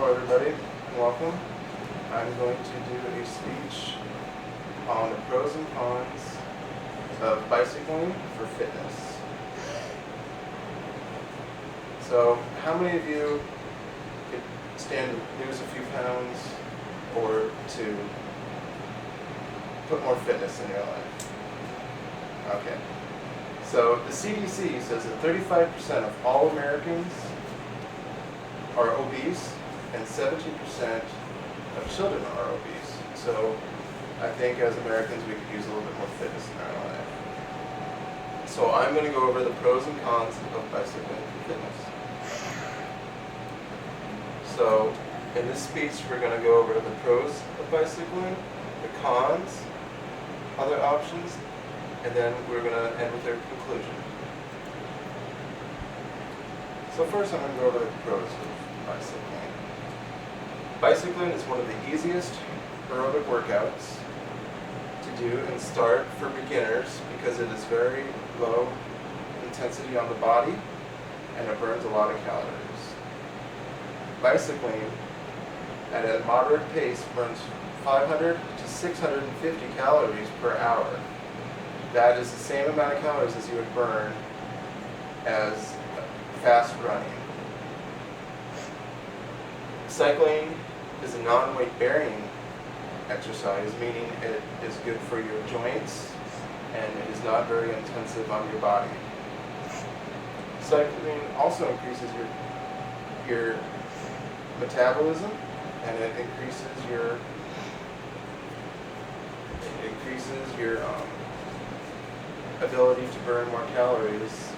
Hello everybody, and welcome. I'm going to do a speech on the pros and cons of bicycling for fitness. So, how many of you could stand to lose a few pounds or to put more fitness in your life? Okay. So, the CDC says that 35% of all Americans are obese and 70% of children are obese. So I think as Americans we could use a little bit more fitness in our life. So I'm going to go over the pros and cons of bicycling for fitness. So in this speech we're going to go over the pros of bicycling, the cons, other options, and then we're going to end with our conclusion. So first I'm going to go over the pros of bicycling. Bicycling is one of the easiest aerobic workouts to do and start for beginners because it is very low intensity on the body and it burns a lot of calories. Bicycling at a moderate pace burns 500 to 650 calories per hour. That is the same amount of calories as you would burn as fast running. Cycling is a non-weight bearing exercise, meaning it is good for your joints and it is not very intensive on your body. Cycling also increases your metabolism and it increases your ability to burn more calories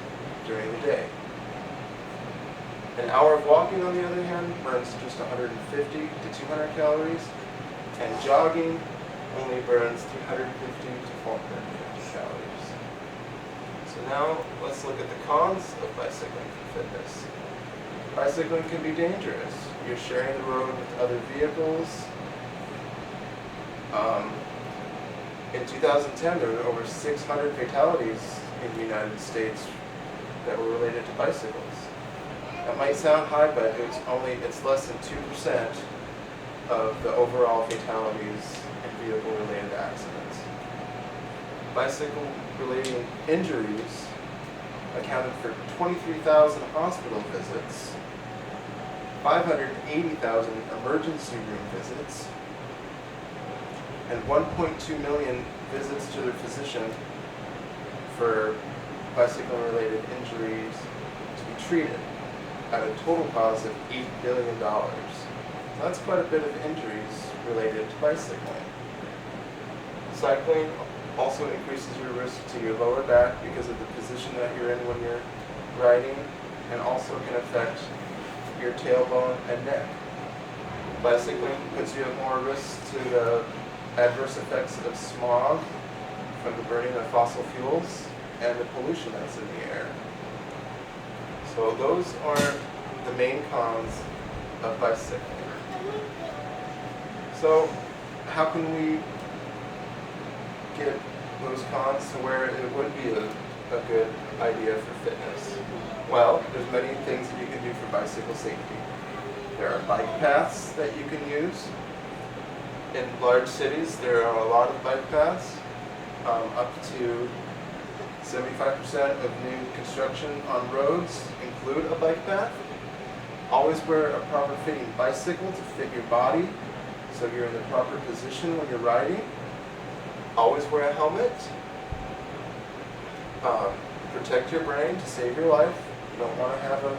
during the day. An hour of walking, on the other hand, burns just 150 to 200 calories, and jogging only burns 350 to 450 calories. So now let's look at the cons of bicycling for fitness. Bicycling can be dangerous. You're sharing the road with other vehicles. In 2010, there were over 600 fatalities in the United States that were related to bicycles. That might sound high, but it's less than 2% of the overall fatalities in vehicle-related accidents. Bicycle-related injuries accounted for 23,000 hospital visits, 580,000 emergency room visits, and 1.2 million visits to their physician for bicycle-related injuries to be treated, at a total cost of $8 billion. So that's quite a bit of injuries related to bicycling. Cycling also increases your risk to your lower back because of the position that you're in when you're riding, and also can affect your tailbone and neck. Bicycling puts you at more risk to the adverse effects of smog from the burning of fossil fuels and the pollution that's in the air. So those are the main cons of bicycling. So how can we get those cons to where it would be a good idea for fitness? Well, there's many things that you can do for bicycle safety. There are bike paths that you can use. In large cities, there are a lot of bike paths, up to 75% of new construction on roads include a bike path. Always wear a proper fitting bicycle to fit your body so you're in the proper position when you're riding. Always wear a helmet. Protect your brain to save your life. You don't want to have a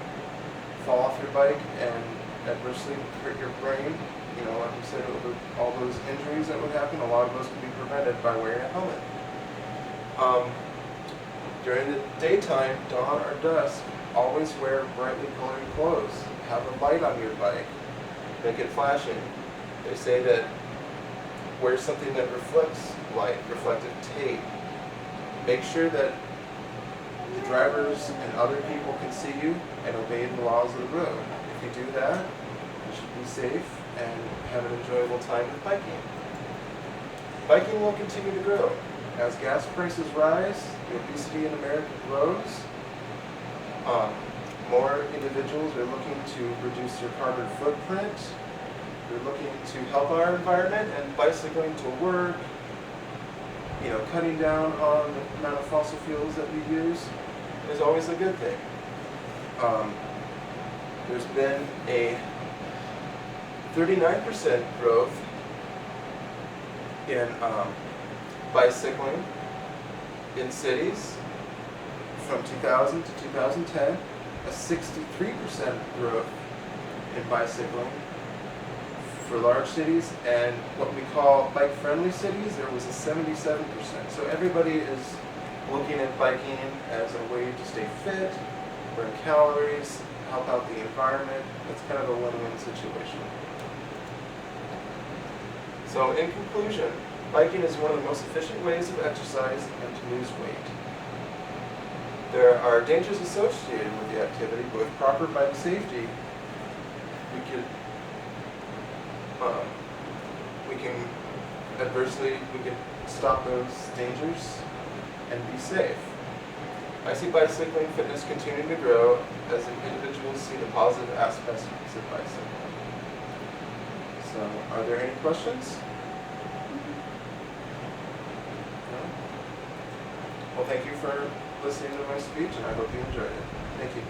fall off your bike and adversely hurt your brain. You know, like we said, all those injuries that would happen, a lot of those can be prevented by wearing a helmet. During the daytime, dawn or dusk, always wear brightly colored clothes. Have a light on your bike. Make it flashing. They say that wear something that reflects light, reflective tape. Make sure that the drivers and other people can see you and obey the laws of the road. If you do that, you should be safe and have an enjoyable time with biking. Biking will continue to grow. As gas prices rise, the obesity in America grows. more individuals are looking to reduce their carbon footprint. We're looking to help our environment, and bicycling to work, cutting down on the amount of fossil fuels that we use is always a good thing. There's been a 39% growth in bicycling in cities from 2000 to 2010, a 63% growth in bicycling for large cities, and what we call bike-friendly cities, there was a 77%. So everybody is looking at biking as a way to stay fit, burn calories, help out the environment. It's kind of a win-win situation. So in conclusion, biking is one of the most efficient ways of exercise and to lose weight. There are dangers associated with the activity, but with proper bike safety, we can stop those dangers and be safe. I see bicycling fitness continuing to grow as individuals see the positive aspects of bicycling. So, are there any questions? No? Well, thank you for listening to my speech, and I hope you enjoyed it. Thank you.